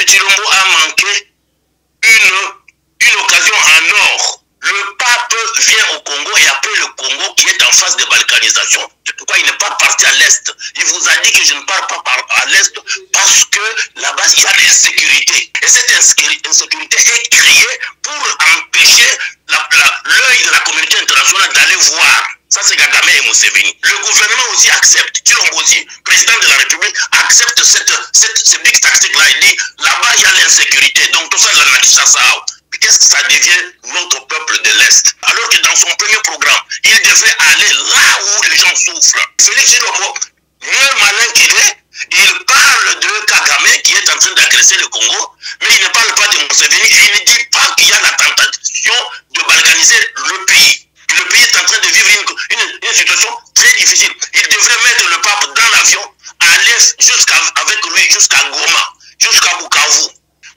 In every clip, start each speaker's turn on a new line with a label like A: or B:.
A: Tshilombo a manqué une occasion en or. Le pape vient au Congo et après le Congo qui est en phase de balkanisation. C'est pourquoi il n'est pas parti à l'Est. Il vous a dit que je ne pars pas à l'Est parce que là-bas il y a l'insécurité. Et cette insécurité est créée pour empêcher l'œil de la communauté internationale d'aller voir. Ça c'est Kagame et Museveni. Le gouvernement aussi accepte. Tshilombo aussi, président de la République, accepte ce big tactique-là. Il dit, là-bas il y a l'insécurité. Donc tout ça, la Nakishasa. Qu'est-ce que ça devient notre peuple de l'Est? Alors que dans son premier programme, il devait aller là où les gens souffrent. Félix Tshilombo, le malin qu'il est, il parle de Kagame qui est en train d'agresser le Congo, mais il ne parle pas de Museveni et il ne dit pas qu'il y a la tentation de balkaniser le pays. Le pays est en train de vivre une situation très difficile. Il devrait mettre le pape dans l'avion, aller avec lui jusqu'à Goma, jusqu'à Bukavu.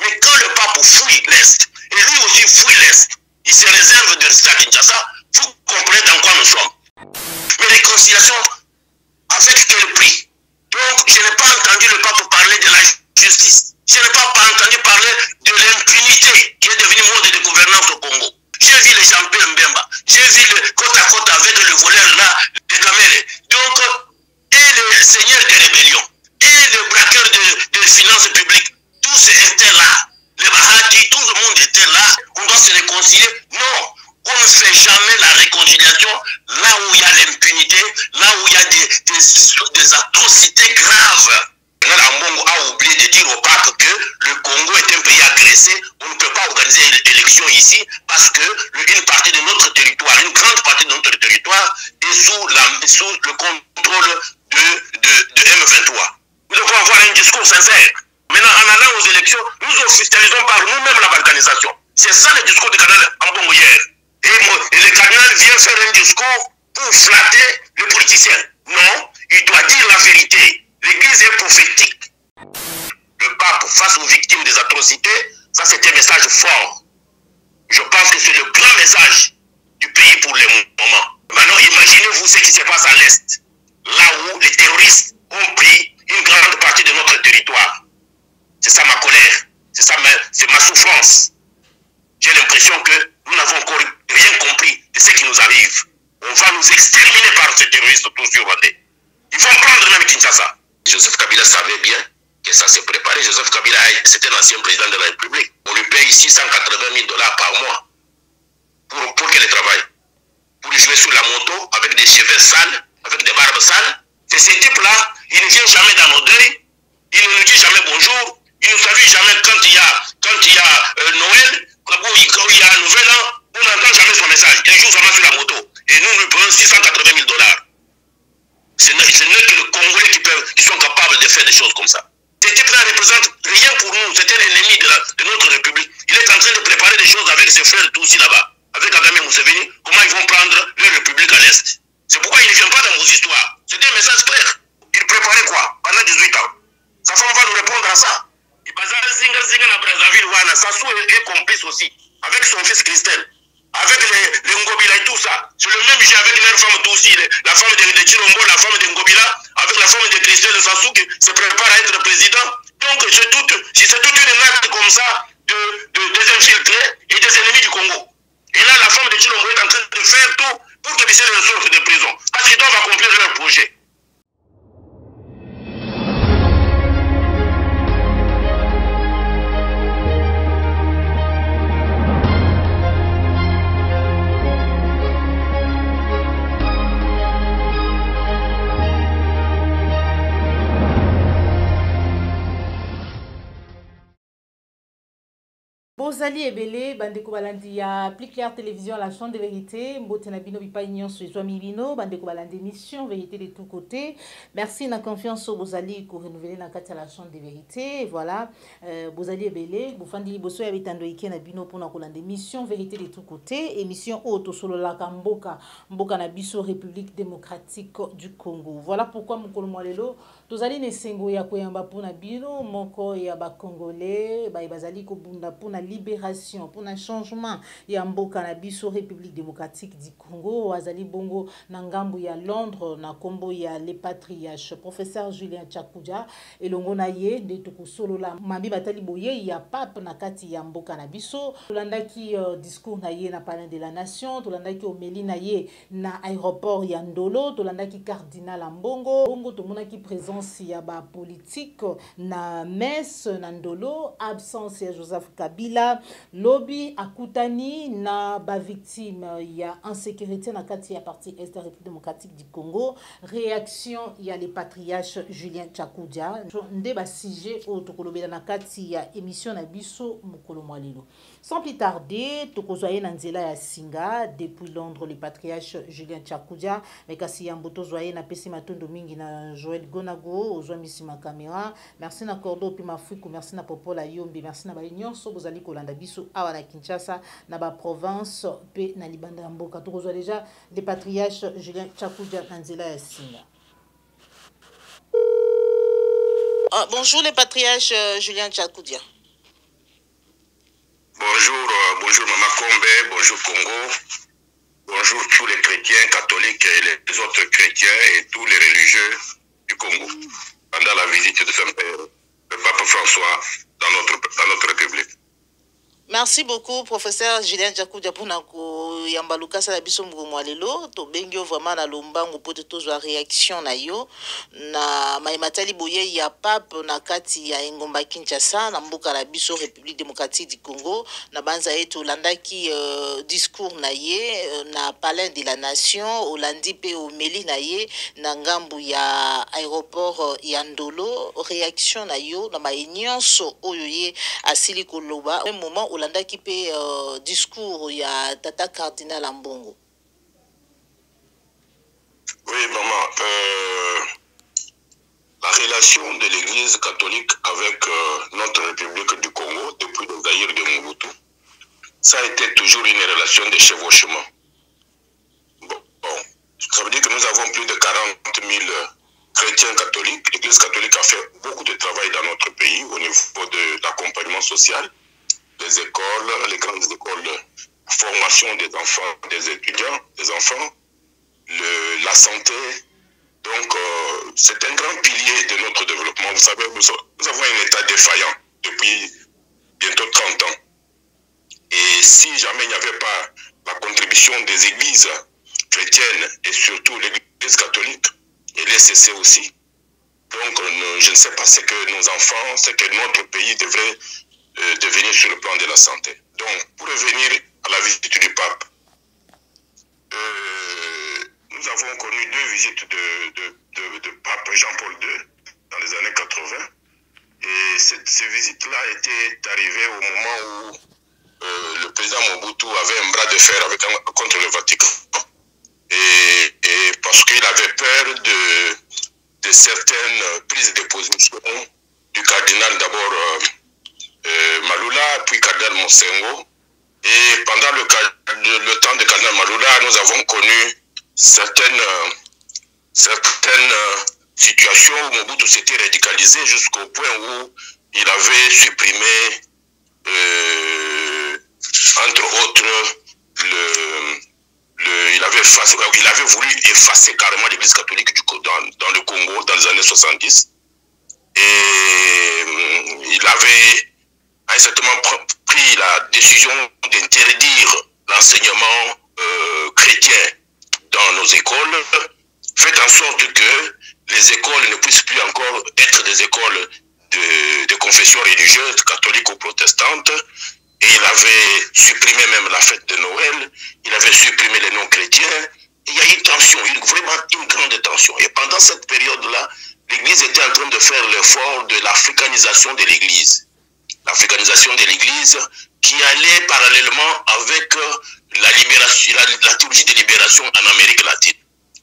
A: Mais quand le pape fouille l'Est, et lui aussi fouille l'Est, il se réserve de rester à Kinshasa, vous comprenez dans quoi nous sommes. Mais réconciliation, avec quel prix? Donc, je n'ai pas entendu le pape parler de la justice. Je n'ai pas entendu parler de l'impunité qui est devenue mode de gouvernance au Congo. J'ai vu les champions Mbemba, j'ai vu le côte à côte avec le voleur là, les Kamele. Donc, et les seigneurs des rébellions, et les braqueurs de finances publiques, tous étaient là. Les Bahati, tout le monde était là. On doit se réconcilier. Non, on ne fait jamais la réconciliation là où il y a l'impunité, là où il y a des atrocités graves. Ambongo a oublié de dire au pape que le Congo est un pays agressé. On ne peut pas organiser une élection ici parce que une partie de notre territoire, une grande partie de notre territoire est sous le contrôle de M23. Nous devons avoir un discours sincère. Maintenant, en allant aux élections, nous officialisons par nous-mêmes la balkanisation. C'est ça le discours du cardinal Ambongo hier. Et le cardinal vient faire un discours pour flatter les politiciens. Non, il doit dire la vérité. L'église est prophétique. Le pape face aux victimes des atrocités, ça c'est un message fort. Je pense que c'est le grand message du pays pour le moment. Maintenant, imaginez-vous ce qui se passe à l'Est, là où les terroristes ont pris une grande partie de notre territoire. C'est ça ma colère, c'est ma souffrance. J'ai l'impression que nous n'avons encore rien compris de ce qui nous arrive. On va nous exterminer par ces terroristes tous sur Rwandais. Ils vont prendre même Kinshasa. Joseph Kabila savait bien que ça s'est préparé. Joseph Kabila, c'était l'ancien président de la République. On lui paye 680 000 $ par mois pour qu'il travaille. Pour jouer sur la moto avec des cheveux sales, avec des barbes sales. C'est ce type-là, il ne vient jamais dans nos deuils. Il ne nous dit jamais bonjour. Il ne salue jamais quand il y a Noël, quand il y a un nouvel an. On n'entend jamais son message. Il joue seulement sur la moto. Et nous lui prenons 680 000 $. Ce n'est que les Congolais qui sont capables de faire des choses comme ça. Ce type-là représente rien pour nous. C'est un ennemi de notre République. Il est en train de préparer des choses avec ses frères tous ici là-bas. Avec Kagame et Museveni, comment ils vont prendre leur République à l'Est. C'est pourquoi il ne vient pas dans vos histoires. C'était un message clair. Il préparait quoi pendant 18 ans. Sa femme va nous répondre à ça. Il Zinga na Brazzaville, Sassou est complice aussi. Avec son fils Christelle. Avec les Ngobila et tout ça. C'est le même jeu avec leur femme aussi. La femme de Tshilombo, la femme de Ngobila, avec la femme de Christelle Sassou qui se prépare à être président. Donc c'est toute une acte comme ça des infiltrés et des ennemis du Congo. Et là, la femme de Tshilombo est en train de faire tout pour que Bissell le sorte de prison. Parce qu'ils doivent accomplir leur projet.
B: Bozali ebele bandeko balandi ya Plus Clair Télévision la chaîne de vérité mbote na bino bipai nyonso ezwami bino bandeko balandi émission vérité de tous côtés. Merci na confiance au bozali ko renouveler na kati la chaîne de vérité. Voilà bozali ebele bofandi boso ya bitando ike na bino pona kolanda émission vérité de tous côtés, émission auto solo la mboka na biso République démocratique du Congo. Voilà pourquoi mokolo mwalelo tozali nesengo ya koyamba pona bino moko ya ba congolais ba bazali ko bunda pona libération pour un changement ya mboka na biso République démocratique du Congo azali bongo na ngambu ya Londres na kombo ya les patriarches professeur Julien Tchakudia elongo na ye nde tokosolola mabi batali boye ya pape na kati ya mboka na biso tolandaki discours na ye na palais de la nation tolandaki omeli na ye na aéroport ya Ndolo tolandaki cardinal Ambongo bongo tomonaki présence ya ba politique na messe na Ndolo absence ya Joseph Kabila lobby akutani na ba victime ya insécurité na kati ya parti est de la République démocratique du Congo réaction ya les patriarches Julien Tchakudia nde ba sujet o tokolobela na kati ya émission na biso mokolo mwalelo sans plus tarder tokozwaye na nzela ya singa depuis Londres les patriarches Julien Tchakudia mekasi ya mboto zoye na pesi matondo mingi na Joël Gonago ozwa misima caméra merci na Cordo puis Mafuku merci na Popola Yombi merci na ba nyonso bozali kolanda biso awa na Kinshasa na ba province pe na libanda mboka tokozwa déjà les patriarches Julien Tchakudia na nzela ya singa. Bonjour les patriarches Julien Tchakudia.
A: Bonjour, bonjour Maman Kombe, bonjour Congo, bonjour tous les chrétiens catholiques et les autres chrétiens et tous les religieux du Congo pendant la visite de Saint-Père, le pape François dans notre République.
B: Merci beaucoup, professeur Julien Tchakudia, pour nous yambaluka sa biso mwalelo to bengyo vraiment na lombango pour tozwa réaction na yo na maimatali boye ya pape na kati ya Engomba Kinshasa na mboka la biso République démocratique du Congo na banza yetu landaki discours na ye na palais de la nation olandi pe omeli na ye na ngambu ya aéroport ya Ndolo réaction na yo na maïnyonso oyo ye asili koloba un moment landaki pe discours ya tata cardinal Ambongo.
A: Oui, maman. La relation de l'Église catholique avec notre République du Congo depuis le Zaïre de Mobutu, ça a été toujours une relation de chevauchement. Bon, ça veut dire que nous avons plus de 40 000 chrétiens catholiques. L'Église catholique a fait beaucoup de travail dans notre pays au niveau de l'accompagnement social, les écoles, les grandes écoles, la formation des enfants, des étudiants, des enfants, la santé. Donc, c'est un grand pilier de notre développement. Vous savez, nous avons un État défaillant depuis bientôt 30 ans. Et si jamais il n'y avait pas la contribution des églises chrétiennes et surtout l'Église catholique et l'ECC aussi, donc je ne sais pas ce que nos enfants, ce que notre pays devrait devenir sur le plan de la santé. Donc, pour revenir à la visite du pape, nous avons connu deux visites de pape Jean-Paul II dans les années 80. Et ces visites-là étaient arrivées au moment où le président Mobutu avait un bras de fer contre le Vatican. Et parce qu'il avait peur de certaines prises de position du cardinal d'abord Malula, puis cardinal Monsengo. Et pendant le temps de cardinal Malula, nous avons connu certaines situations où Mobutu s'était radicalisé jusqu'au point où il avait supprimé, entre autres, il avait voulu effacer carrément l'Église catholique dans le Congo dans les années 70. Et il avait à un certain moment pris la décision d'interdire l'enseignement chrétien dans nos écoles, fait en sorte que les écoles ne puissent plus encore être des écoles de confession religieuse, catholique ou protestante. Et il avait supprimé même la fête de Noël, il avait supprimé les non-chrétiens. Il y a une tension, vraiment une grande tension. Et pendant cette période-là, l'Église était en train de faire l'effort de l'africanisation de l'Église. L'africanisation de l'Église qui allait parallèlement avec la théologie de libération en Amérique latine,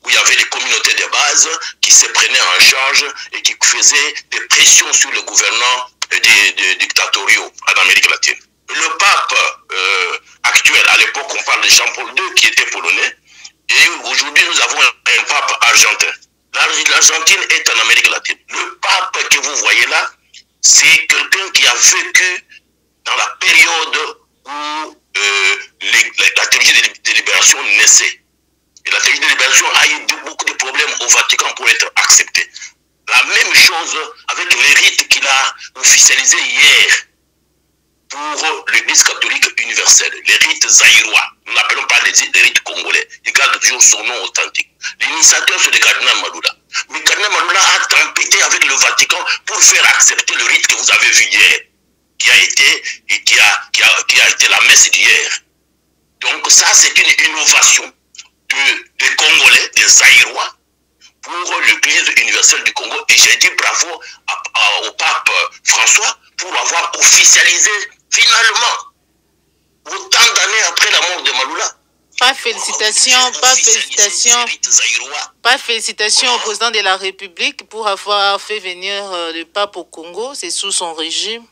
A: où il y avait les communautés de base qui se prenaient en charge et qui faisaient des pressions sur le gouvernement des dictatoriaux en Amérique latine. Le pape actuel, à l'époque on parle de Jean-Paul II qui était polonais, et aujourd'hui nous avons un pape argentin. L'Argentine est en Amérique latine. Le pape que vous voyez là, c'est quelqu'un qui a vécu dans la période où la théologie de libération naissait. Et la théologie de libération a eu beaucoup de problèmes au Vatican pour être acceptée. La même chose avec les rites qu'il a officialisés hier pour l'Église catholique universelle, les rites zaïrois. Nous n'appelons pas les rites congolais. Il garde toujours son nom authentique. L'initiateur, c'est le cardinal Malula. Mais le cardinal Malula a tempêté avec le Vatican pour faire accepter le rite que vous avez vu hier, qui a été la messe d'hier. Donc ça, c'est une innovation des Congolais, des Zaïrois, pour l'Église universelle du Congo. Et j'ai dit bravo au pape François pour avoir officialisé finalement, autant d'années après la mort de Malula.
B: Pas félicitations, pas félicitations. Pas félicitations au président de la République pour avoir fait venir le pape au Congo. C'est sous son régime.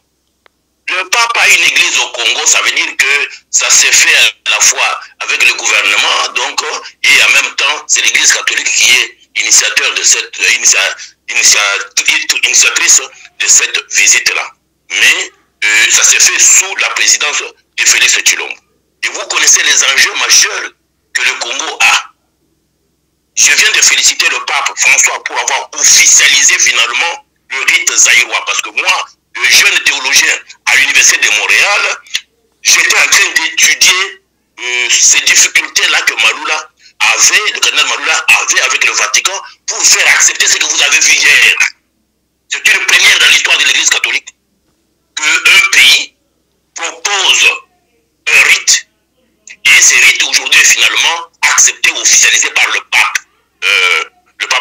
A: Le pape a une église au Congo, ça veut dire que ça s'est fait à la fois avec le gouvernement, donc, et en même temps, c'est l'église catholique qui est initiateur de cette initiatrice de cette visite-là. Mais ça s'est fait sous la présidence de Félix Tshilombo. Et vous connaissez les enjeux majeurs que le Congo a. Je viens de féliciter le pape François pour avoir officialisé finalement le rite zaïrois, parce que moi, le jeune théologien à l'Université de Montréal, j'étais en train d'étudier ces difficultés-là que Malula avait, le cardinal Malula avait avec le Vatican pour faire accepter ce que vous avez vu hier. C'est une première dans l'histoire de l'Église catholique qu'un pays propose un rite et ce rite aujourd'hui est finalement accepté ou officialisé par le pape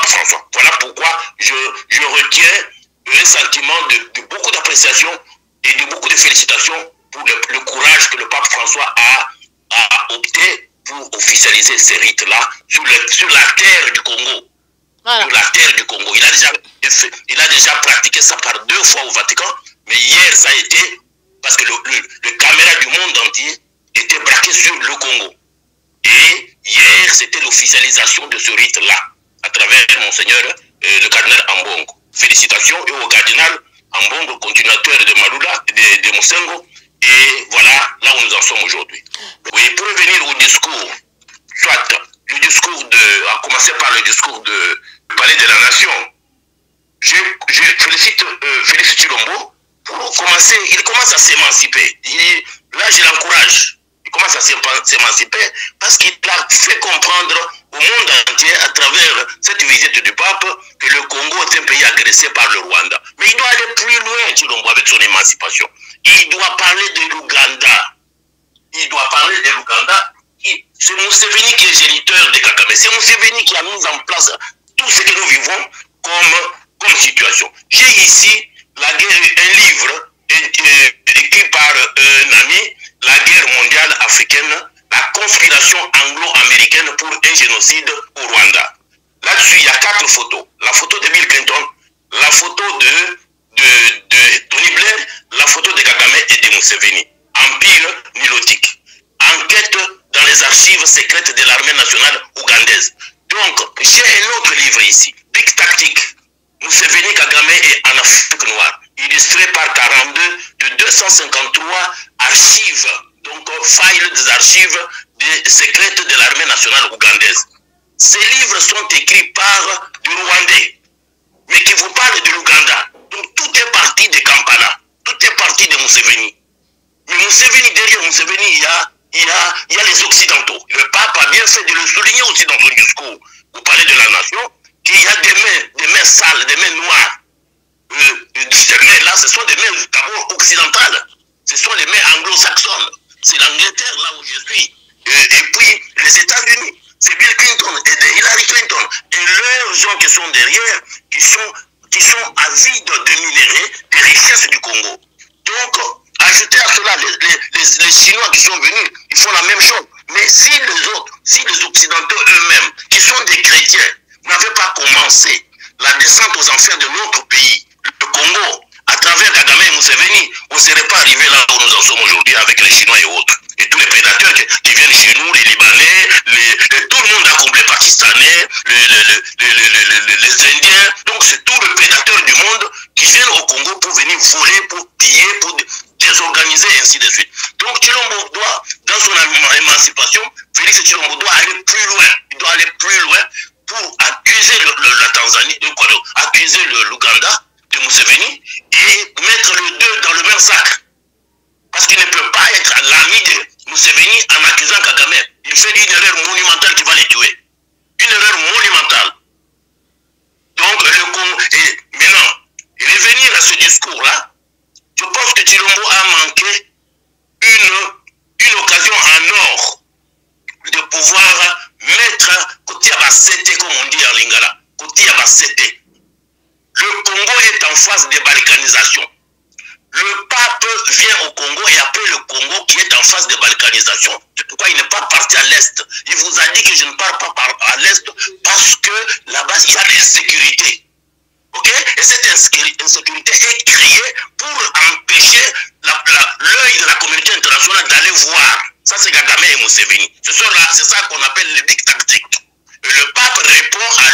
A: François. Voilà pourquoi je retiens un sentiment de beaucoup d'appréciation et de beaucoup de félicitations pour le courage que le pape François a opté pour officialiser ces rites-là sur la terre du Congo. Voilà. Sur la terre du Congo. Il a déjà pratiqué ça par 2 fois au Vatican, mais hier ça a été parce que le caméra du monde entier était braqué sur le Congo. Et hier c'était l'officialisation de ce rite-là à travers Monseigneur le cardinal Ambongo. Félicitations et au cardinal Ambongo, continuateur de Malula, de Mosengo. Et voilà là où nous en sommes aujourd'hui. Oui, pour revenir au discours, soit le discours à commencer par le discours du Palais de la Nation, je félicite Félix Tshilombo pour commencer, il commence à s'émanciper. Là, je l'encourage. Il commence à s'émanciper parce qu'il a fait comprendre au monde entier à travers cette visite du pape que le Congo est un pays agressé par le Rwanda. Mais il doit aller plus loin, Tshilombo, avec son émancipation. Il doit parler de l'Ouganda. Il doit parler de l'Ouganda. C'est Museveni qui est géniteur de Kagame. C'est Museveni qui a mis en place tout ce que nous vivons comme situation. J'ai ici un livre écrit par un ami, La guerre mondiale africaine, la conspiration anglo-américaine pour un génocide au Rwanda. Là-dessus, il y a 4 photos. La photo de Bill Clinton, la photo de Tony Blair, la photo de Kagame et de Museveni. Empire nilotique. Enquête dans les archives secrètes de l'armée nationale ougandaise. Donc, j'ai un autre livre ici, Big Tactic, Museveni, Kagame et en Afrique noire, illustré par 42 de 253 archives, donc files des archives secrètes de l'armée nationale ougandaise. Ces livres sont écrits par des Rwandais, mais qui vous parlent de l'Ouganda. Donc tout est parti de Kampala, tout est parti de Museveni. Mais Museveni, derrière Museveni, il y a les Occidentaux. Le pape a bien fait de le souligner aussi dans son discours au Palais de la Nation, qu'il y a des mains sales, des mains noires. Ces mains-là, ce sont des mains d'abord occidentales. Ce sont les mains anglo-saxonnes. C'est l'Angleterre, là où je suis. Et puis, les États-Unis. C'est Bill Clinton et Hillary Clinton. Et leurs gens qui sont derrière, qui sont avides de minerais, des richesses du Congo. Donc, ajouter à cela les Chinois qui sont venus, ils font la même chose. Mais si les autres, si les Occidentaux eux-mêmes, qui sont des chrétiens, n'avaient pas commencé la descente aux enfers de notre pays, le Congo, à travers Kagame et Museveni, on ne serait pas arrivé là où nous en sommes aujourd'hui avec les Chinois et autres. Et tous les prédateurs qui viennent chez nous, les Libanais, tout le monde a compris, les Pakistanais, les Indiens. Donc c'est tous les prédateurs du monde qui viennent au Congo pour venir voler, pour piller, pour désorganiser ainsi de suite. Donc Tshilombo doit, dans son émancipation, Félix Tshilombo doit aller plus loin. Il doit aller plus loin pour accuser la Tanzanie, accuser l'Ouganda de Museveni et mettre les deux dans le même sac. Parce qu'il ne peut pas être l'ami de Museveni en accusant Kagame. Il fait une erreur monumentale qui va les tuer. Une erreur monumentale. Donc, et maintenant, revenir à ce discours-là, je pense que Tshilombo a manqué une occasion en or de pouvoir mettre côté à Bassete, comme on dit en Lingala, côté à Bassete. Le Congo est en phase de balkanisation. Le pape vient au Congo et après le Congo qui est en phase de balkanisation. C'est pourquoi il n'est pas parti à l'Est. Il vous a dit que je ne pars pas à l'Est parce que là-bas, il y a l'insécurité. Ok? Et cette insécurité est créée pour empêcher l'œil de la communauté internationale d'aller voir. Ça, c'est Kagame et Museveni. C'est ça qu'on appelle le big tactique. Et le pape répond à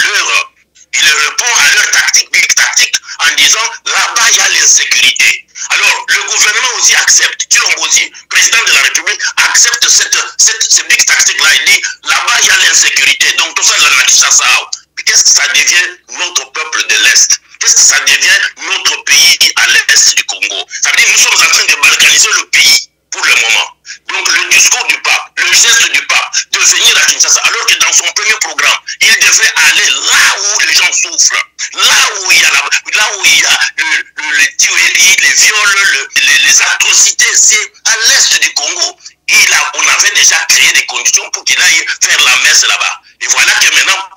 A: leur tactique, big tactique, en disant là-bas, il y a l'insécurité. Alors, le gouvernement aussi accepte, Tshilombo aussi, président de la République, accepte ce big tactique-là. Il dit là-bas, il y a l'insécurité. Donc, tout ça, qu'est-ce que ça devient notre peuple de l'Est? Qu'est-ce que ça devient notre pays à l'Est du Congo? Ça veut dire que nous sommes en train de balkaniser le pays pour le moment. Donc le discours du pape, le geste du pape de venir à Kinshasa, alors que dans son premier programme, il devait aller là où les gens souffrent, là où il y a les tueries, les viols, les atrocités, c'est à l'Est du Congo. On avait déjà créé des conditions pour qu'il aille faire la messe là-bas. Et voilà que maintenant,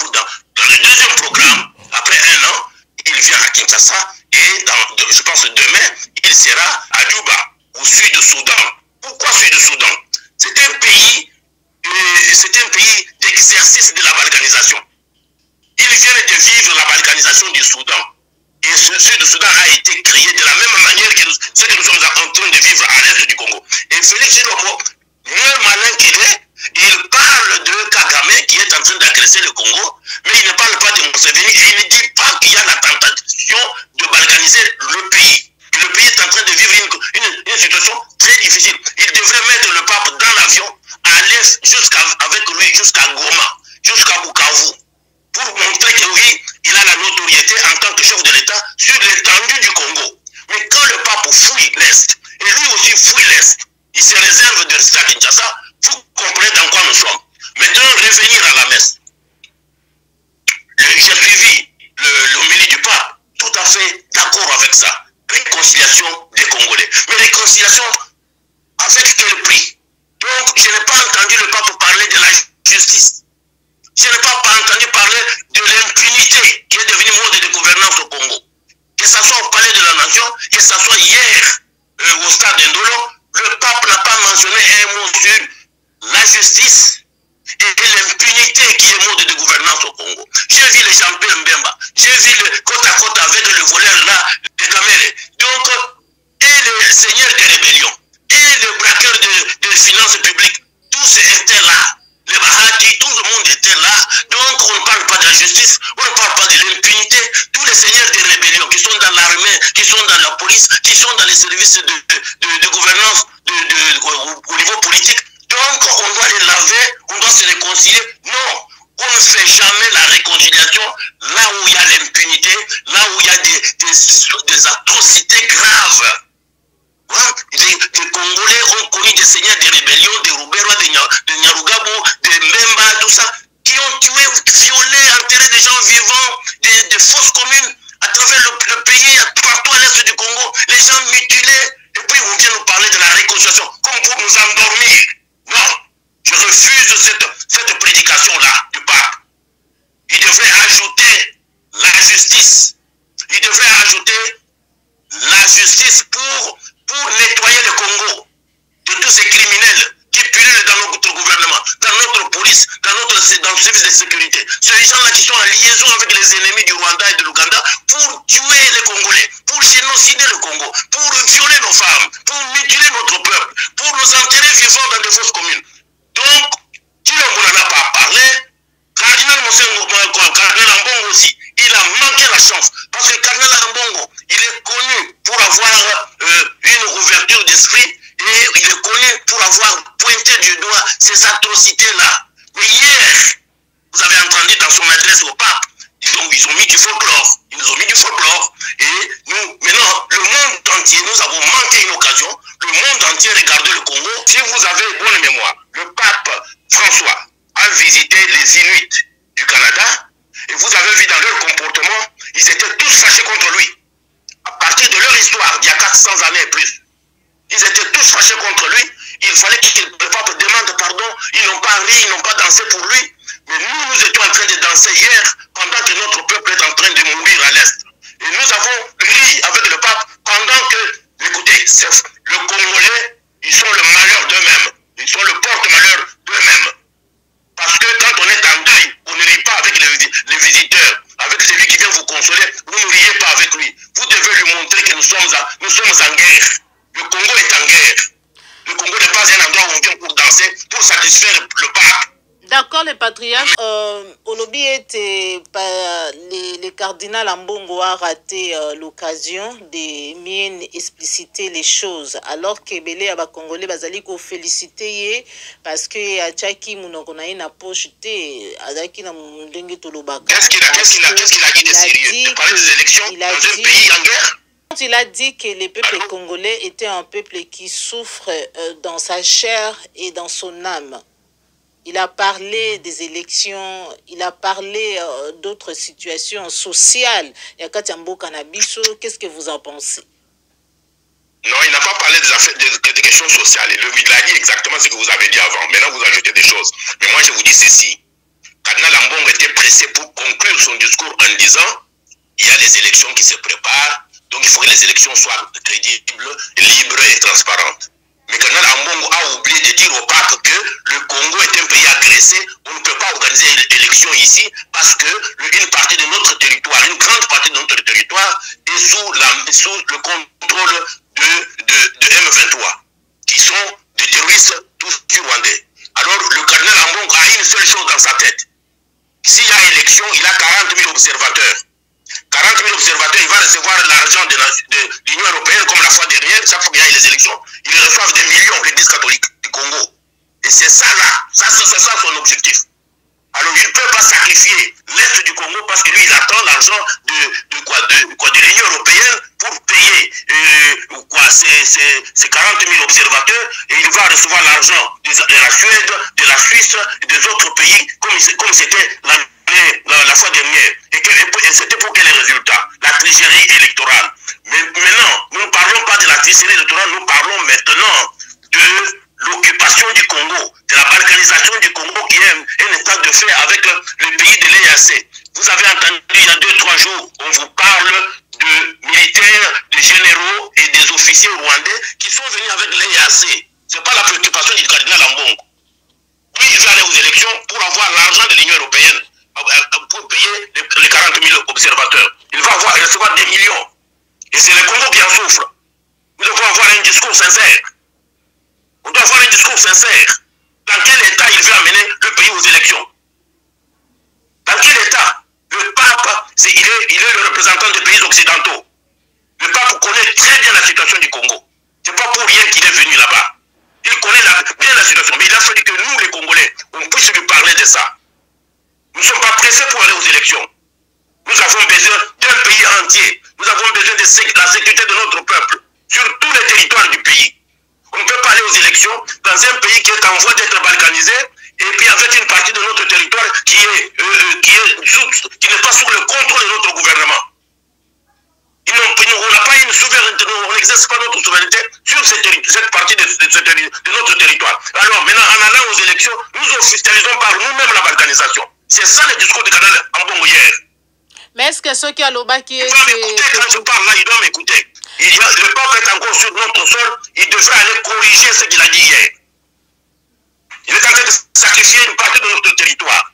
A: dans le deuxième programme, après 1 an, il vient à Kinshasa et je pense demain, il sera à Juba, au sud du Soudan. Pourquoi sud du Soudan? C'est un pays d'exercice de la balkanisation. Ils viennent de vivre la balkanisation du Soudan. Et ce sud du Soudan a été créé de la même manière que ce que nous sommes en train de vivre à l'est du Congo. Et Félix Tshilombo, moins malin qu'il est, il parle de Kagame qui est en train d'agresser le Congo, mais il ne parle pas de Museveni et il ne dit pas qu'il y a la tentation de balkaniser le pays. Le pays est en train de vivre une situation très difficile. Il devrait mettre le pape dans l'avion, aller avec lui jusqu'à Goma, jusqu'à Bukavu, pour montrer que oui, il a la notoriété en tant que chef de l'État sur l'étendue du Congo. Mais quand le pape fouille l'Est, et lui aussi fouille l'Est, il se réserve de rester à Kinshasa. Vous comprenez dans quoi nous sommes. Maintenant, revenir à la messe. J'ai suivi l'homélie du pape, tout à fait d'accord avec ça. Réconciliation des Congolais. Mais réconciliation avec quel prix? Donc, je n'ai pas entendu le pape parler de la justice. Je n'ai pas entendu parler de l'impunité qui est devenue mode de gouvernance au Congo. Que ce soit au palais de la nation, que ce soit hier au stade d'Indolo, le pape n'a pas mentionné un mot sur la justice et l'impunité qui est mode de gouvernance au Congo. J'ai vu les Jean-Pierre Mbemba, j'ai vu le côte à côte avec le voleur là, de Kamele. Donc, et les seigneurs des rébellions, et les braqueurs de finances publiques, tous étaient là. Les Bahati, tout le monde était là. Donc, on ne parle pas de la justice, on ne parle pas de l'impunité. Tous les seigneurs des rébellions qui sont dans l'armée, qui sont dans la police, qui sont dans les services de gouvernance au niveau politique. Donc, on doit les laver, on doit se réconcilier. Non, on ne fait jamais la réconciliation là où il y a l'impunité, là où il y a des atrocités graves. Les Congolais ont connu des seigneurs des rébellions, des Rubero, de Nyarugabu, des Mbemba, tout ça, qui ont tué, violé, enterré des gens vivants, des fausses communes à travers le pays, partout à l'est du Congo, les gens mutilés. Et puis on vient nous parler de la réconciliation, comme pour nous endormir. Non, je refuse cette prédication-là du pape. Il devrait ajouter la justice. Il devrait ajouter la justice pour nettoyer le Congo de tous ces criminels qui pullulent dans notre gouvernement, dans notre police, dans le service de sécurité. Ces gens-là qui sont en liaison avec les ennemis du Rwanda et de l'Ouganda pour tuer les Congolais, pour génocider le Congo, pour violer nos femmes, pour mutiler notre peuple, pour nous enterrer vivants dans des fausses communes. Donc, Tshilombo n'en a pas parlé. Cardinal Ambongo aussi, il a manqué la chance. Parce que Cardinal Ambongo, il est connu pour avoir une ouverture d'esprit Et il est connu pour avoir pointé du doigt ces atrocités-là. Mais hier, vous avez entendu dans son adresse au pape, ils ont mis du folklore. Ils nous ont mis du folklore. Et nous, maintenant, le monde entier, nous avons manqué une occasion. Le monde entier regardait le Congo. Si vous avez bonne mémoire, le pape François a visité les Inuits du Canada. Et vous avez vu dans leur comportement, ils étaient tous fâchés contre lui. À partir de leur histoire, il y a 400 années et plus. Ils étaient tous fâchés contre lui. Il fallait que le pape demande pardon. Ils n'ont pas ri, ils n'ont pas dansé pour lui. Mais nous étions en train de danser hier pendant que notre peuple est en train de mourir à l'Est. Et nous avons ri avec le pape pendant que, écoutez, le Congolais, ils sont le malheur d'eux-mêmes. Ils sont le porte-malheur d'eux-mêmes. Parce que quand on est en deuil, on ne rit pas avec les visiteurs, avec celui qui vient vous consoler, vous ne riez pas avec lui. Vous devez lui montrer que nous sommes en guerre. Le Congo est en guerre. Le Congo n'est pas un endroit où on vient pour danser, pour satisfaire le pape.
B: D'accord, les patriarches. Olobi était les cardinal Ambongo a raté l'occasion de bien expliciter les choses, alors que Belé a Congolais bazali ko féliciter parce que a Tchaki Mounoko na na poche te azaki na ndenge tolobaka.
A: Qu'est-ce qu'il a dit de sérieux? Il parler des élections dans un pays en guerre?
B: Il a dit que le peuple congolais était un peuple qui souffre dans sa chair et dans son âme. Il a parlé des élections, il a parlé d'autres situations sociales. Qu'est-ce que vous en pensez?
A: Non, il n'a pas parlé des questions sociales. Il a dit exactement ce que vous avez dit avant. Maintenant, vous ajoutez des choses. Mais moi, je vous dis ceci. Cardinal Ambongo était pressé pour conclure son discours en disant il y a les élections qui se préparent, donc il faut que les élections soient crédibles, libres et transparentes. Mais Cardinal Ambongo a oublié de dire au pape que le Congo est un pays agressé. On ne peut pas organiser une élection ici parce que une partie de notre territoire, une grande partie de notre territoire est sous le contrôle de M23, qui sont des terroristes tous rwandais. Alors le Cardinal Ambongo a une seule chose dans sa tête. S'il y a élection, il a 40 000 observateurs. 40 000 observateurs, il va recevoir l'argent de l'Union européenne comme la fois dernière, chaque fois qu'il y a les élections, ils reçoivent des millions, l'Église catholique du Congo. Et c'est ça là, c'est ça son objectif. Alors il ne peut pas sacrifier l'Est du Congo parce que lui il attend l'argent de l'Union européenne pour payer ces 40 000 observateurs et il va recevoir l'argent de la Suède, de la Suisse et des autres pays comme c'était la fois dernière. Et c'était pour quel résultat? La tricherie électorale. Mais maintenant, nous ne parlons pas de la tricherie électorale, nous parlons maintenant de l'occupation du Congo, de la balkanisation du Congo qui est un état de fait avec le pays de l'EAC. Vous avez entendu il y a 2-3 jours, on vous parle de militaires, de généraux et des officiers rwandais qui sont venus avec l'EAC. Ce n'est pas la préoccupation du cardinal Ambongo. Lui, il va aller aux élections pour avoir l'argent de l'Union européenne, pour payer les 40 000 observateurs. Il va recevoir des millions. Et c'est le Congo qui en souffre. Nous devons avoir un discours sincère. On doit avoir un discours sincère. Dans quel état il veut amener le pays aux élections? Dans quel état? Le pape, il est le représentant des pays occidentaux. Le pape connaît très bien la situation du Congo. Ce n'est pas pour rien qu'il est venu là-bas. Il connaît bien la situation. Mais il a fallu que nous, les Congolais, on puisse lui parler de ça. Nous ne sommes pas pressés pour aller aux élections. Nous avons besoin d'un pays entier. Nous avons besoin de la sécurité de notre peuple sur tous les territoires du pays. On ne peut pas aller aux élections dans un pays qui est en voie d'être balkanisé et puis avec une partie de notre territoire qui n'est pas sous le contrôle de notre gouvernement. On n'a pas une souveraineté, on n'exerce pas notre souveraineté sur cette partie de notre territoire. Alors maintenant, en allant aux élections, nous officialisons par nous-mêmes la balkanisation. C'est ça le discours du canal Ambongo hier.
B: Mais est-ce que ceux qui ont l'OBA qui est...
A: Il doit m'écouter quand je parle là, il doit m'écouter. Le pape est encore sur notre sol, il devrait aller corriger ce qu'il a dit hier. Il est en train de sacrifier une partie de notre territoire.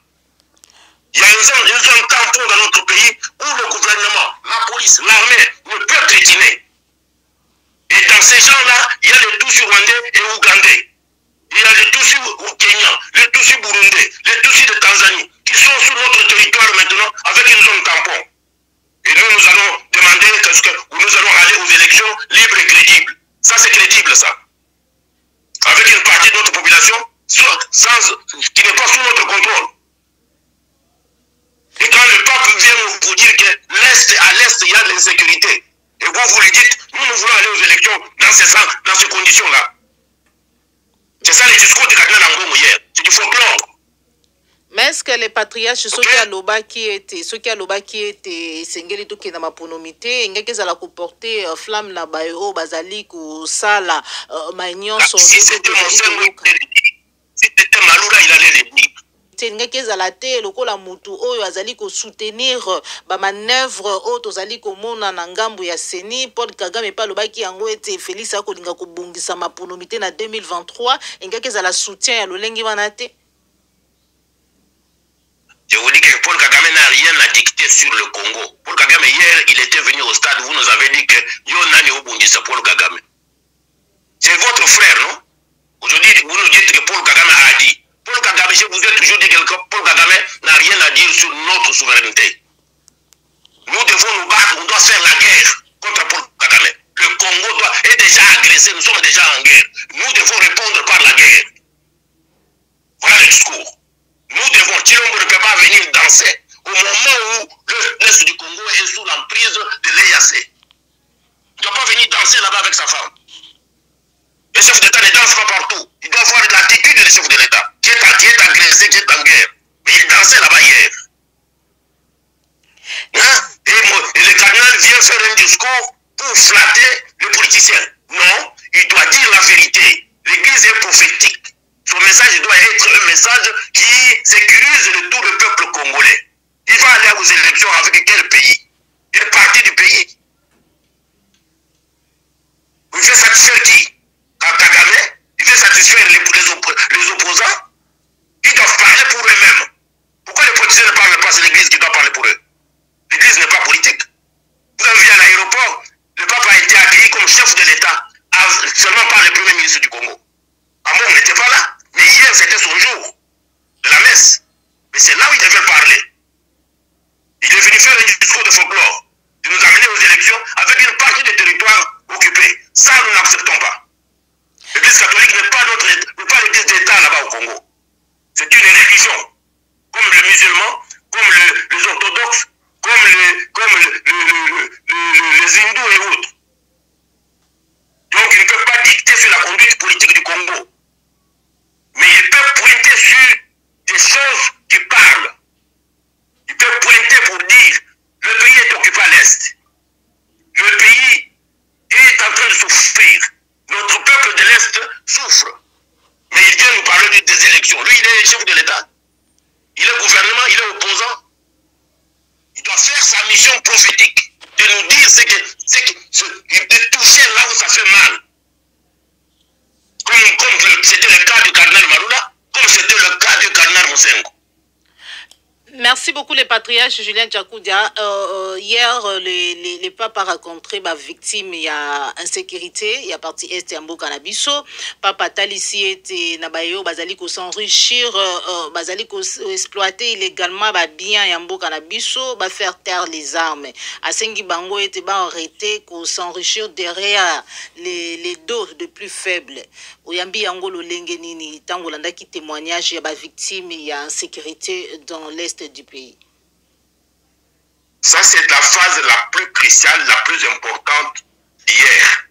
A: Il y a une zone tampon dans notre pays où le gouvernement, la police, l'armée ne peut piétiner. Et dans ces gens-là, il y a les Tutsis rwandais et ougandais. Il y a les Tutsis kenyans, les Tutsis burundais, les Tutsis de Tanzanie, qui sont sur notre territoire maintenant avec une zone tampon. Et nous allons demander nous allons aller aux élections libres et crédibles. Ça, c'est crédible, ça. situation qui n'est pas sous notre contrôle. Et quand le pape vient vous dire que à l'Est, il y a de l'insécurité, et vous lui dites, nous voulons aller aux élections dans ces conditions-là. C'est ça le discours du cardinal Ambongo hier. C'est du folklore.
B: Mais est-ce que les patriarches, ceux qui a loba qui étaient sengeli to kena maponomité, ngeke za la comporter flamme na bayo bazali ko sala maignon so.
A: Si c'était Malura, il allait le dire.
B: ngeke ezala te lokola mutu oyo azali ko soutenir ba manœuvre oyo tozali komona na ngambu ya Seni. Paul Kagame pa lobaki yango ete Félix akolinga kobungisa maponomité na 2023 ngeke ezala soutien ya lolengi wana te.
A: Je vous dis que Paul Kagame n'a rien à dicter sur le Congo. Paul Kagame, hier, il était venu au stade, vous nous avez dit que yo nani obungisa Paul Kagame. C'est votre frère, non? Aujourd'hui, vous nous dites que Paul Kagame a dit. Paul Kagame, je vous ai toujours dit que Paul Kagame n'a rien à dire sur notre souveraineté. Nous devons nous battre, on doit faire la guerre contre Paul Kagame. Le Congo est déjà agressé, nous sommes déjà en guerre. Nous devons répondre par la guerre. Voilà le discours. Nous devons, Chilombo ne peut pas venir danser au moment où l'Est du Congo est sous l'emprise de l'EAC. Il ne doit pas venir danser là-bas avec sa femme. Le chef d'État ne danse pas partout. Il doit avoir l'attitude du chef de l'État, qui est agressé, qui est en guerre. Mais il dansait là-bas hier. Hein? Et le cardinal vient faire un discours pour flatter les politiciens. Non, il doit dire la vérité. L'Église est prophétique. Son message doit être un message qui sécurise tout le peuple congolais. Il va aller aux élections avec quel pays? Quelle partie du pays? Il veut satisfaire qui? Quand Kagame, il veut satisfaire les opposants? Ils doivent parler pour eux-mêmes. Pourquoi les politiciens ne parlent pas? C'est l'Église qui doit parler pour eux. L'Église n'est pas politique. Vous avez vu à l'aéroport, le pape a été accueilli comme chef de l'État, seulement par le premier ministre du Congo. Amon n'était pas là. Mais hier, c'était son jour de la messe. Mais c'est là où il devait parler. Il est venu faire un discours de folklore, de nous amener aux élections avec une partie des territoires occupés. Ça, nous n'acceptons pas. L'Église catholique n'est pas l'Église d'État là-bas au Congo. C'est une religion. Comme les musulmans, comme les orthodoxes, comme les hindous et autres. Donc, ils ne peuvent pas dicter sur la conduite politique du Congo. Mais il peut pointer sur des choses qui parlent. Il peut pointer pour dire le pays est occupé à l'Est. Le pays est en train de souffrir. Notre peuple de l'Est souffre. Mais il vient nous parler des élections. Lui, il est chef de l'État. Il est gouvernement, il est opposant. Il doit faire sa mission prophétique. De nous dire de toucher là où ça fait mal. Comme c'était le cas du cardinal Marula, comme c'était le cas du cardinal Moussengo.
B: Merci beaucoup les patriarches Julien Tchakoudia. Hier, les papes a rencontré ma victime, il y a insécurité, il y a partie est en Bokanabiso. Papa Talissi était Nabayo, Bazaliko s'enrichir, Bazaliko exploiter illégalement, bien en Bokanabiso, faire taire les armes. Asengi Bango était arrêté pour s'enrichir derrière les dos de plus faibles. Oyambi Angolo Lengenini, Tangolanda qui témoignage, il y a ma victime, il y a insécurité dans l'est du pays.
A: Ça, c'est la phase la plus cruciale, la plus importante d'hier.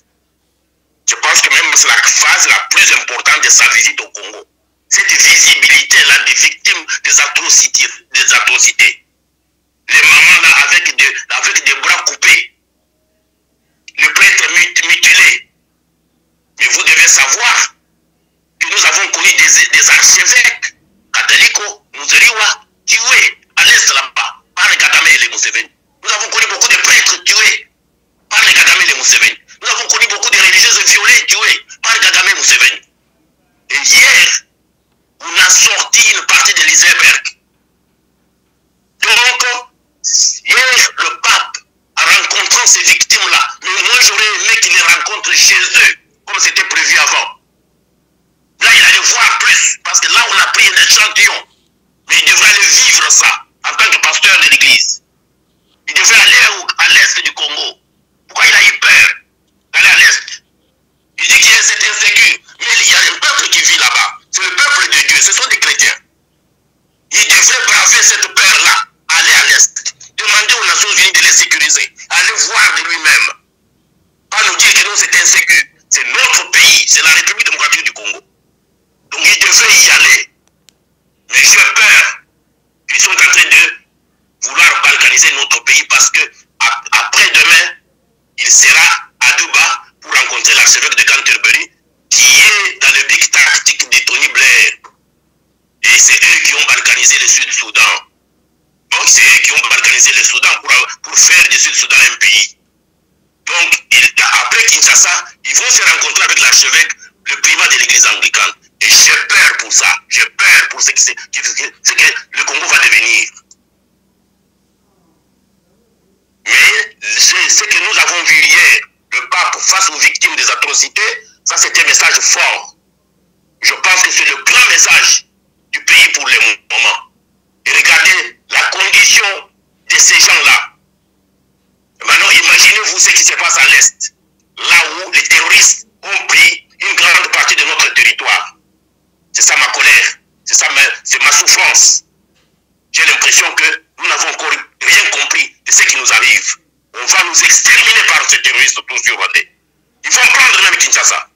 A: Je pense que même c'est la phase la plus importante de sa visite au Congo. Cette visibilité-là des victimes des atrocités. Les mamans là avec des bras coupés. Le prêtre mutilé. Mais vous devez savoir que nous avons connu des archevêques catholiques, Muzeriwa, tués à l'est là-bas par les Kagame et les Museveni. Nous avons connu beaucoup de prêtres tués par les Kagame et les Museveni. Nous avons connu beaucoup de religieuses violées tuées par les Kagame et les Museveni. Et hier, on a sorti une partie de l'Iséberg. Donc, hier, le pape, en rencontrant ces victimes-là, mais moi j'aurais aimé qu'il les rencontre chez eux, comme c'était prévu avant. Là, il allait voir plus, parce que là, on a pris un échantillon. Mais il devrait aller vivre ça, en tant que pasteur de l'église. Il devrait aller à l'est du Congo. Pourquoi il a eu peur d'aller à l'est? Il dit qu'il c'est insécure. Mais il y a un peuple qui vit là-bas. C'est le démocratique du Congo. Donc ils devaient y aller. Mais j'ai peur qu'ils sont en train de vouloir balkaniser notre pays parce que après-demain, il sera à Duba pour rencontrer l'archevêque de Canterbury qui est dans le big tactique de Tony Blair. Et c'est eux qui ont balkanisé le Sud-Soudan. Donc c'est eux qui ont balkanisé le Soudan pour faire du Sud-Soudan un pays. Donc après Kinshasa, ils vont se rencontrer avec l'archevêque, le primat de l'église anglicane. Et j'ai peur pour ça. J'ai peur pour ce que le Congo va devenir. Mais ce que nous avons vu hier, le pape face aux victimes des atrocités, ça c'était un message fort. Je pense que c'est le grand message du pays pour le moment. Et regardez la condition de ces gens-là. Maintenant, imaginez-vous ce qui se passe à l'Est, là où les terroristes ont pris une grande partie de notre territoire. C'est ça ma colère, c'est ma souffrance. J'ai l'impression que nous n'avons encore rien compris de ce qui nous arrive. On va nous exterminer par ces terroristes tous sur Rwandais. Ils vont prendre même Kinshasa.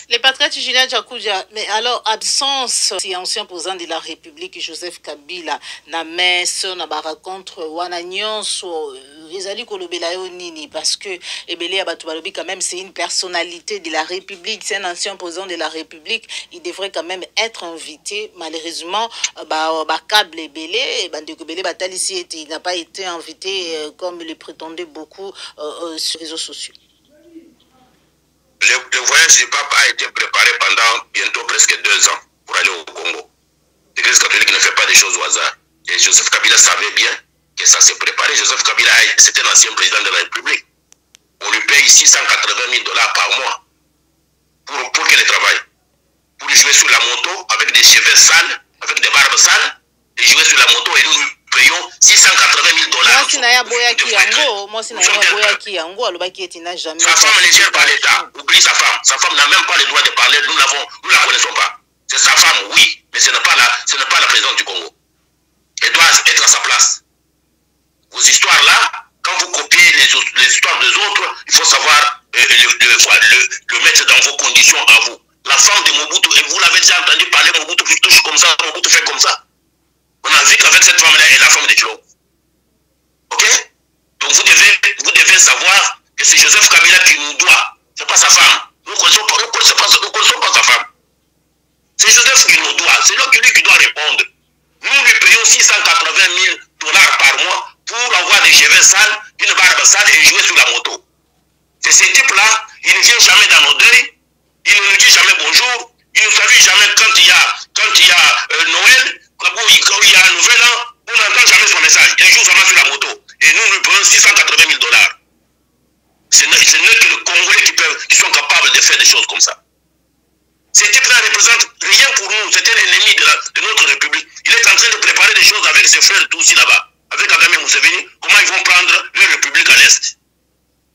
B: Les patriotes Julien Djakouja, mais alors absence si ancien président de la République Joseph Kabila na messe na ba rencontre wana nyonso ezali kolobela yo nini parce que ebele ya bato balobi quand même c'est une personnalité de la République, c'est un ancien président de la République, il devrait quand même être invité. Malheureusement ba câble ebele bande ko ebele batalisi il n'a pas été invité comme le prétendaient beaucoup sur les réseaux sociaux.
A: Le voyage du pape a été préparé pendant bientôt presque 2 ans pour aller au Congo. L'Église catholique ne fait pas des choses au hasard. Et Joseph Kabila savait bien que ça s'est préparé. Joseph Kabila, c'était un ancien président de la République. On lui paye $680 000 par mois pour qu'il travaille. Pour jouer sur la moto avec des cheveux sales, avec des barbes sales, et jouer sur la moto et nous lui payons $680 000. Sa femme n'est gère par l'État. Oublie sa femme. Sa femme n'a même pas le droit de parler. Nous la connaissons pas. C'est sa femme, oui, mais ce n'est pas la présidente du Congo. Elle doit être à sa place. Vos histoires-là, quand vous copiez les histoires des autres, il faut savoir le mettre dans vos conditions à vous. La femme de Mobutu, et vous l'avez déjà entendu parler, Mobutu qui touche comme ça, Mobutu fait comme ça. On a vu qu'avec cette femme-là, elle est la femme de Tchilo. Ok? Donc vous devez savoir que c'est Joseph Kabila qui nous doit. Ce n'est pas sa femme. Nous ne connaissons pas sa femme. C'est Joseph qui nous doit. C'est lui qui doit répondre. Nous lui payons $680 000 par mois pour avoir des cheveux sales, une barbe sale et jouer sur la moto. C'est ce type-là, il ne vient jamais dans nos deuils, il ne nous dit jamais bonjour, il ne nous salue jamais quand il y a Noël, quand il y a un nouvel an, on n'entend jamais son message. Il joue seulement sur la moto. Et nous lui payons $680 000. Ce n'est que les Congolais qui sont capables de faire des choses comme ça. Ce type-là ne représente rien pour nous. C'est un ennemi de notre République. Il est en train de préparer des choses avec ses frères tous ici là-bas. Avec Kagame Museveni, comment ils vont prendre leur République à l'Est.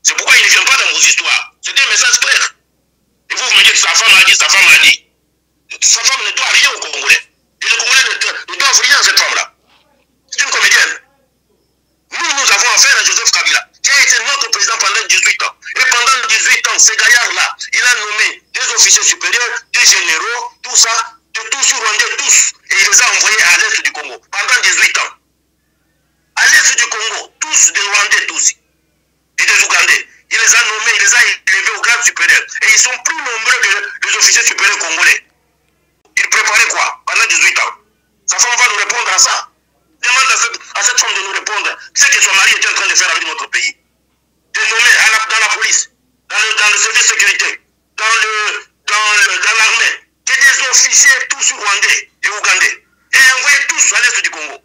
A: C'est pourquoi il ne vient pas dans vos histoires. C'est un message clair. Et vous me dites sa femme a dit, sa femme a dit. Sa femme ne doit rien aux Congolais. Et les Congolais ne doivent rien à cette femme-là. C'est une comédienne. Nous avons affaire à Joseph Kabila, qui a été notre président pendant 18 ans. Et pendant 18 ans, ces gaillards-là, il a nommé des officiers supérieurs, des généraux, tout ça, de tous Rwandais, tous. Et il les a envoyés à l'Est du Congo, pendant 18 ans. À l'Est du Congo, tous des Rwandais, tous. Et des Ougandais. Il les a nommés, il les a élevés au grade supérieur. Et ils sont plus nombreux que les officiers supérieurs congolais. Il préparait quoi pendant 18 ans? Sa femme va nous répondre à ça. Demande à cette femme de nous répondre ce que son mari est en train de faire avec notre pays. De nommer dans la police, dans le service de sécurité, dans l'armée, que des officiers tous rwandais et ougandais. Et envoyer tous à l'Est du Congo.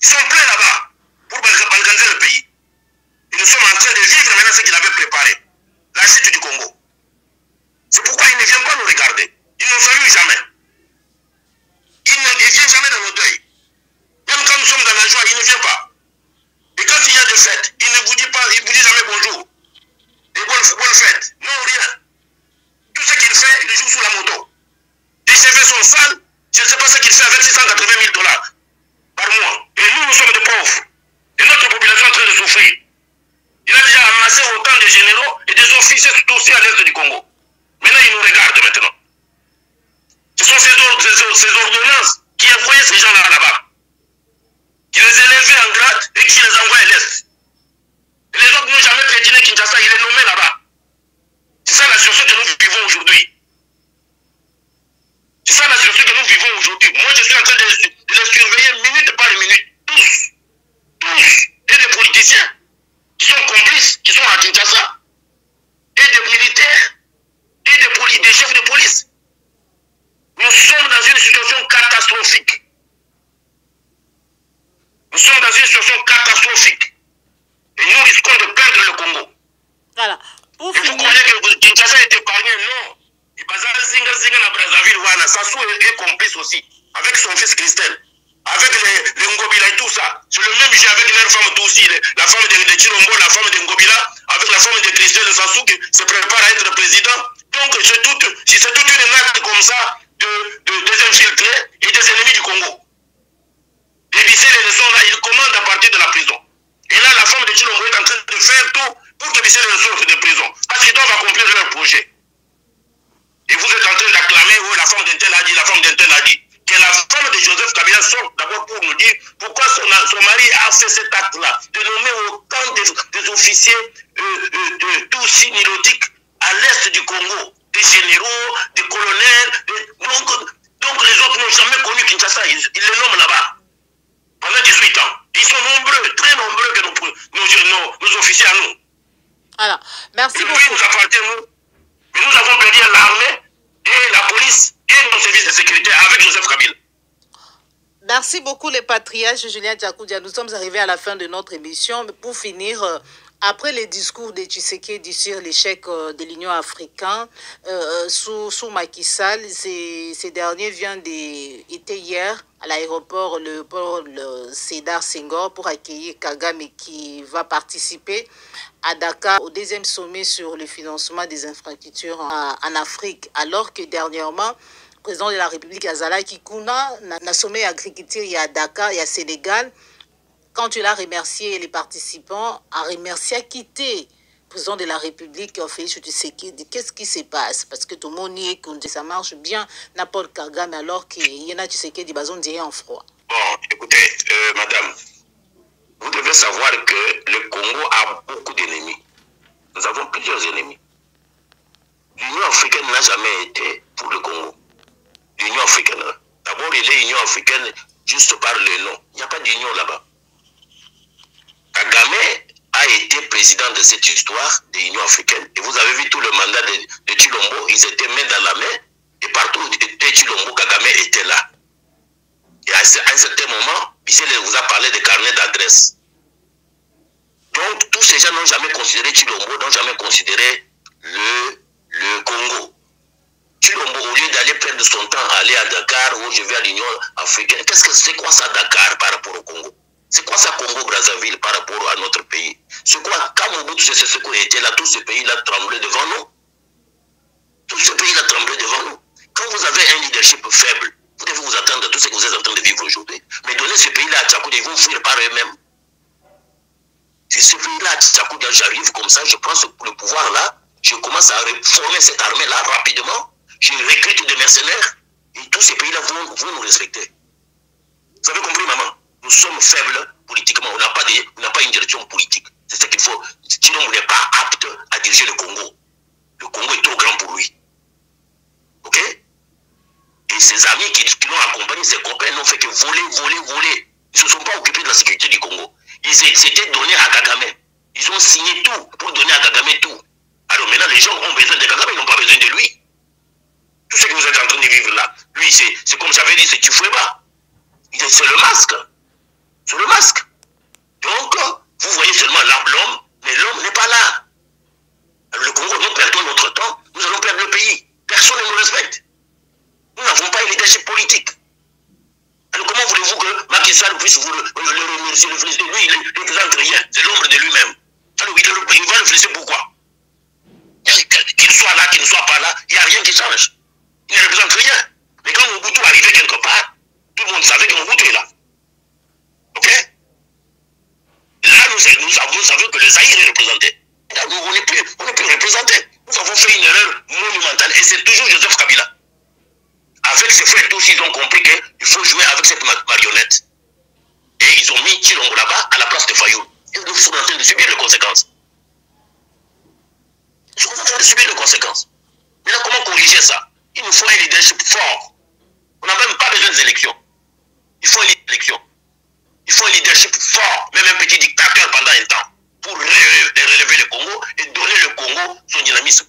A: Ils sont pleins là-bas pour balkaniser le pays. Et nous sommes en train de vivre maintenant ce qu'il avait préparé. La chute du Congo. C'est pourquoi il ne vient pas nous regarder. Il ne nous salue jamais. Il ne vient jamais dans nos deuils. Même quand nous sommes dans la joie, il ne vient pas. Et quand il y a des fêtes, il ne vous dit pas, il ne vous dit jamais bonjour. Et bonne fête. Non, rien. Tout ce qu'il fait, il joue sous la moto. Les cheveux sont sales, aujourd'hui. C'est ça la situation que nous vivons aujourd'hui. Moi, je suis en train de les surveiller minute par minute. Tous. Tous. Et des politiciens qui sont complices, qui sont à Kinshasa. Et des militaires. Et des chefs de police. Nous sommes dans une situation catastrophique. Nous sommes dans une situation catastrophique. Et nous risquons de perdre le Congo.
B: Voilà.
A: Et vous croyez que Kinshasa est épargné? Non. Et Zinga na Brazzaville, Wana, Sassou est complice aussi. Avec son fils Christelle. Avec les Ngobila et tout ça. C'est le même jeu avec leur femme tout aussi. La femme de Chilombo, la femme de Ngobila, avec la femme de Christelle Sassou qui se prépare à être président. Donc c'est toute une natte comme ça des infiltrés et des ennemis du Congo. Les Bissel sont là, ils commandent à partir de la prison. Et là, la femme de Chilombo est en train de faire tout pour que Bissel sorte de prison. Parce qu'ils doivent accomplir leur projet. Et vous êtes en train d'acclamer, oui, la femme d'un tel a dit, la femme d'un tel a dit. Que la femme de Joseph Kabila sorte d'abord pour nous dire pourquoi son mari a fait cet acte-là, de nommer autant des officiers tous nilotiques à l'est du Congo, des généraux, des colonels. Donc les autres n'ont jamais connu Kinshasa, ils les nomment là-bas. Pendant 18 ans. Ils sont nombreux, très nombreux que nos officiers à nous.
B: Alors, merci beaucoup.
A: Oui, nous appartient, nous. Mais nous avons perdu l'armée et la police et nos services de sécurité avec Joseph Kabila.
B: Merci beaucoup les patriarches, Julien Diakoudia. Nous sommes arrivés à la fin de notre émission. Mais pour finir, après les discours de Tshisekedi sur l'échec de l'Union africaine sous Macky Sall, ces derniers étaient hier à l'aéroport le Sédar Senghor pour accueillir Kagame qui va participer à Dakar au deuxième sommet sur le financement des infrastructures en Afrique, alors que dernièrement, le président de la République Azalaki Kouna n'a sommet agriculture à Dakar et à Sénégal. Quand il a remercié les participants, a remercié à quitter le président de la République, Félix Tshisekedi. Qu'est-ce qui se passe? Parce que tout le monde nie que ça marche bien, n'importe Kagame, alors qu'il y en a Tshisekedi, on dirait en froid.
A: Bon, écoutez, madame, vous devez savoir que le Congo a beaucoup d'ennemis. Nous avons plusieurs ennemis. L'Union africaine n'a jamais été pour le Congo. L'Union africaine. D'abord, il est Union africaine juste par le nom. Il n'y a pas d'union là-bas. Kagame a été président de cette histoire de l'Union africaine. Et vous avez vu tout le mandat de Chilombo, ils étaient main dans la main. Et partout où était Chilombo, Kagame était là. Et à un certain moment, Bissel vous a parlé de carnet d'adresse. Donc, tous ces gens n'ont jamais considéré Chilombo, n'ont jamais considéré le Congo. Chilombo, au lieu d'aller perdre son temps à aller à Dakar, où je vais à l'Union africaine, c'est quoi ça Dakar par rapport au Congo? C'est quoi ça Congo-Brazzaville par rapport à notre pays? C'est quoi, quand Mobutu c'est ce qu'on était là, tous ces pays-là tremblaient devant nous. Tous ces pays-là tremblaient devant nous. Quand vous avez un leadership faible, vous devez vous attendre à tout ce que vous êtes en train de vivre aujourd'hui. Mais donner ce pays-là à Tchakoud, ils vont fuir par eux-mêmes. Si ce pays-là à Tchakoud, j'arrive comme ça, je prends le pouvoir-là, je commence à former cette armée-là rapidement, je recrute des mercenaires, et tous ces pays-là vont nous respecter. Vous avez compris, maman? Nous sommes faibles politiquement, on n'a pas une direction politique. C'est ce qu'il faut. Sinon, on n'est pas apte à diriger le Congo. Le Congo est trop grand pour lui. Ok? Et ses amis qui l'ont accompagné, ses copains, n'ont fait que voler. Ils ne se sont pas occupés de la sécurité du Congo. Ils s'étaient donnés à Kagame. Ils ont signé tout pour donner à Kagame tout. Alors maintenant, les gens ont besoin de Kagame, ils n'ont pas besoin de lui. Tout ce que vous êtes en train de vivre là, lui, c'est comme j'avais dit, c'est Tufoueba. C'est le masque. C'est le masque. Donc, vous voyez seulement l'homme, mais l'homme n'est pas là. Alors, le Congo, nous perdons notre temps, nous allons perdre le pays. Personne ne nous respecte. Nous n'avons pas une leadership politique. Alors, comment voulez-vous que Macky Sall puisse vous le remercier, le féliciter? Lui, il ne représente rien. C'est l'ombre de lui-même. Alors, il va le féliciter pourquoi? Qu'il soit là, qu'il ne soit pas là, il n'y a rien qui change. Il ne représente rien. Mais quand Mobutu arrivait quelque part, tout le monde savait que Mobutu est là. Ok? Là, nous savons que le Zaïre est représenté. Là, on n'est plus représenté. Nous avons fait une erreur monumentale et c'est toujours Joseph Kabila. Avec ses frères tous, ils ont compris qu'il faut jouer avec cette marionnette. Et ils ont mis Chilombo là-bas à la place de Fayoul. Ils sont en train de subir les conséquences. Ils sont en train de subir les conséquences. Maintenant, comment corriger ça? Il nous faut un leadership fort. On n'a même pas besoin des élections. Il faut une élection. Il faut un leadership fort, même un petit dictateur pendant un temps, pour relever le Congo et donner le Congo son dynamisme.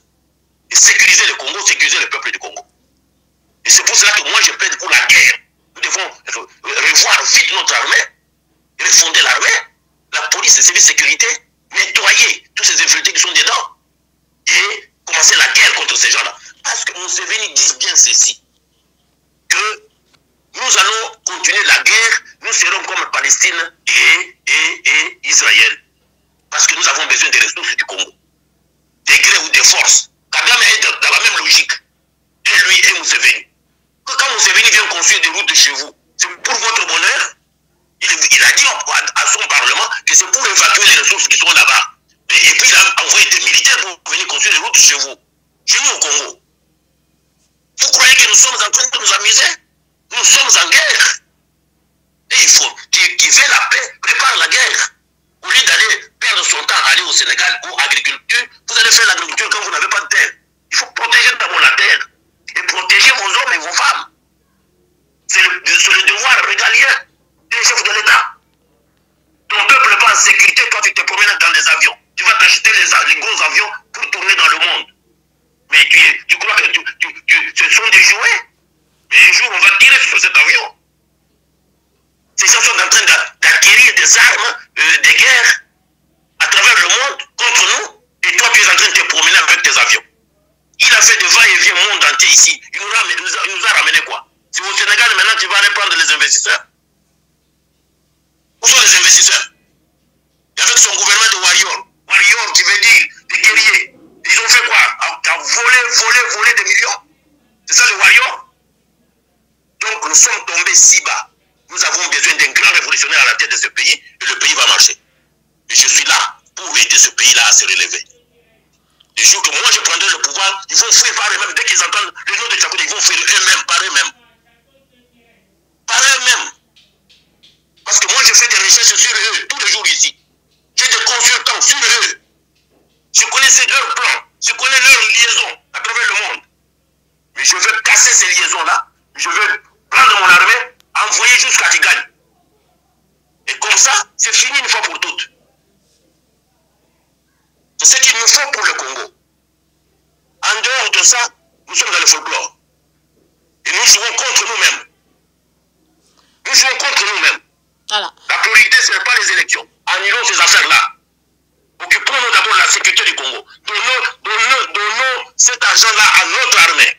A: Et sécuriser le Congo, sécuriser le peuple du Congo. Et c'est pour cela que moi je plaide pour la guerre. Nous devons revoir vite notre armée, refonder l'armée, la police, les services de sécurité, nettoyer tous ces infiltrés qui sont dedans et commencer la guerre contre ces gens-là. Parce que Museveni dit bien ceci, que nous allons continuer la guerre, nous serons comme Palestine et Israël. Parce que nous avons besoin des ressources du Congo, des grés ou des forces. Kagame est dans la même logique. Et lui et Museveni. Quand Museveni vient construire des routes chez vous, c'est pour votre bonheur. Il a dit à son parlement que c'est pour évacuer les ressources qui sont là-bas. Et puis il a envoyé des militaires pour venir construire des routes chez vous, chez nous au Congo. Vous croyez que nous sommes en train de nous amuser? Nous sommes en guerre. Et il faut qui veut la paix, prépare la guerre. Au lieu d'aller perdre son temps à aller au Sénégal ou agriculture, vous allez faire l'agriculture quand vous n'avez pas de terre. Il faut protéger d'abord la terre. Et protéger vos hommes et vos femmes. C'est le devoir régalien des chefs de l'État. Ton peuple n'est pas en sécurité quand tu te promènes dans les avions. Tu vas t'acheter les gros avions pour tourner dans le monde. Mais tu crois que ce sont des jouets? Mais un jour, on va tirer sur cet avion. Ces gens sont en train d'acquérir des armes de guerre à travers le monde contre nous. Et toi, tu es en train de te promener avec tes avions. Il a fait de va-et-vient monde entier ici. Il nous a ramené quoi? Si au Sénégal, maintenant, tu vas aller prendre les investisseurs. Où sont les investisseurs? Et avec son gouvernement de warriors. Warriors, qui veut dire des guerriers. Ils ont fait quoi? À voler des millions. C'est ça les warriors? Donc nous sommes tombés si bas. Nous avons besoin d'un grand révolutionnaire à la tête de ce pays et le pays va marcher. Et je suis là pour aider ce pays-là à se relever. Du jour que moi je prendrai le pouvoir, ils vont fuir par eux-mêmes. Dès qu'ils entendent le nom de Tchakoudi, ils vont fuir eux-mêmes, par eux-mêmes. Par eux-mêmes. Parce que moi je fais des recherches sur eux tous les jours ici. J'ai des consultants sur eux. Je connaissais leurs plans, je connais leurs liaisons à travers le monde. Mais je veux casser ces liaisons-là. Je veux prendre mon armée, envoyer jusqu'à Kigali. Et comme ça, c'est fini une fois pour toutes. C'est ce qu'il nous faut pour le Congo. En dehors de ça, nous sommes dans le folklore. Et nous jouons contre nous-mêmes. Nous jouons contre nous-mêmes.
B: Voilà.
A: La priorité, ce n'est pas les élections. Annulons ces affaires-là. Occupons-nous d'abord de la sécurité du Congo. Donnons cet argent-là à notre armée,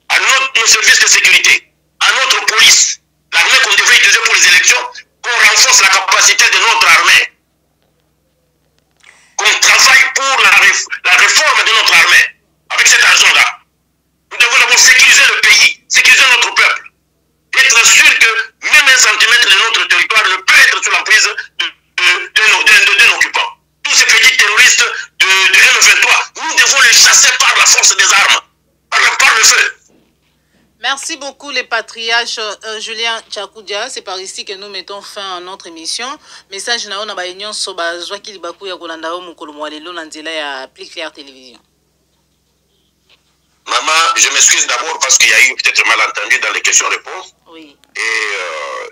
A: à nos services de sécurité, à notre police. L'armée qu'on devrait utiliser pour les élections, qu'on renforce la capacité de notre armée. Qu'on travaille pour la réforme de notre armée avec cet argent-là. Nous devons d'abord sécuriser le pays, sécuriser notre peuple. Être sûr que même un centimètre de notre territoire ne peut être sous l'emprise d'un occupant. Tous ces petits terroristes de M23, nous devons les chasser par la force des armes, par le feu.
B: Merci beaucoup les patriarches Julien Tchakoudia. C'est par ici que nous mettons fin à notre émission. Message na ona ba union soba zwaki libaku ya kolanda o mukolo mwalelo na nzela ya Plus Clair Télévision.
A: Maman, je m'excuse d'abord parce qu'il y a eu peut-être malentendu dans les questions-réponses.
B: Oui.
A: Et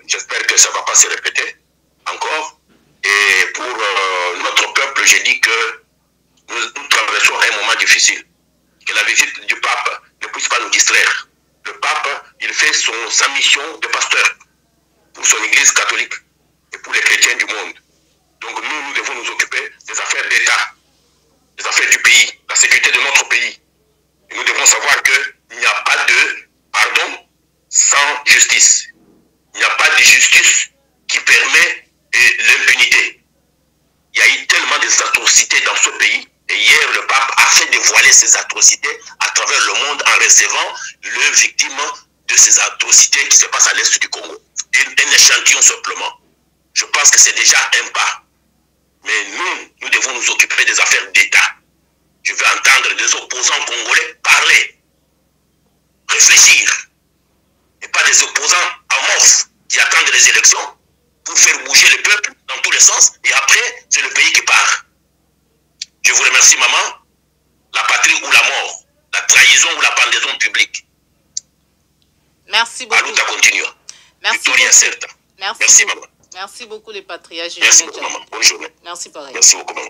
A: j'espère que ça ne va pas se répéter encore. Et pour notre peuple, j'ai dit que nous traversons un moment difficile. Que la visite du pape ne puisse pas nous distraire. Le pape, il fait sa mission de pasteur pour son église catholique et pour les chrétiens du monde. Donc nous devons nous occuper des affaires d'État, des affaires du pays, la sécurité de notre pays. Et nous devons savoir qu'il n'y a pas de pardon sans justice. Il n'y a pas de justice qui permet l'impunité. Il y a eu tellement d'atrocités dans ce pays. Et hier, le pape a fait dévoiler ces atrocités à travers le monde en recevant les victimes de ces atrocités qui se passent à l'est du Congo. Un échantillon simplement. Je pense que c'est déjà un pas. Mais nous devons nous occuper des affaires d'État. Je veux entendre des opposants congolais parler, réfléchir. Et pas des opposants amorphes qui attendent les élections pour faire bouger le peuple dans tous les sens. Et après, c'est le pays qui part. Je vous remercie, maman. La patrie ou la mort, la trahison République.
B: Merci beaucoup.
A: Alouta continue.
B: Merci
A: beaucoup. Merci maman.
B: Merci beaucoup les patriarches.
A: Merci beaucoup maman. Bonne journée.
B: Merci pareil.
A: Merci beaucoup maman.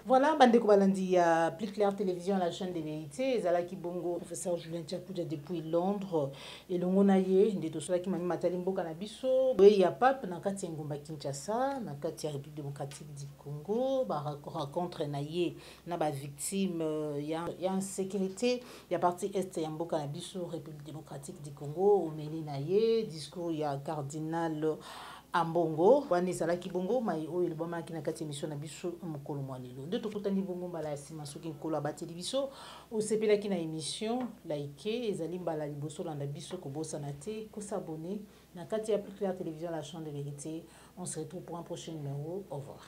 B: Voilà, Bandeko Balandi, ya Plus Clair Télévision, la chaîne des vérités. Zalaki Bongo, professeur Julien Tchakouja depuis Londres. Et l'ongonaye, ndeto sola ki mami matalimbo kanabiso. Il y a pape, nakati ya Ngomba Kinshasa, nakati ya République démocratique du Congo, rencontre naye, na ba victime, il y a insécurité, il y a partie est ya Mboka Nabiso, République démocratique du Congo, omeli naye, discours il y a cardinal Ambongo wana ezalaki bongo mai oyo elobamaki na kati ya émission na biso mokolo mwa lelo nde tokutani bongo mbala ya nsima soki nkolo abateli biso osepelaki na émission like ezali mbala liboso olanda biso kobosana te kosabone na kati ya Plus Clair Télévision la chaîne de vérité. On se retrouve pour un prochain numéro. Au revoir.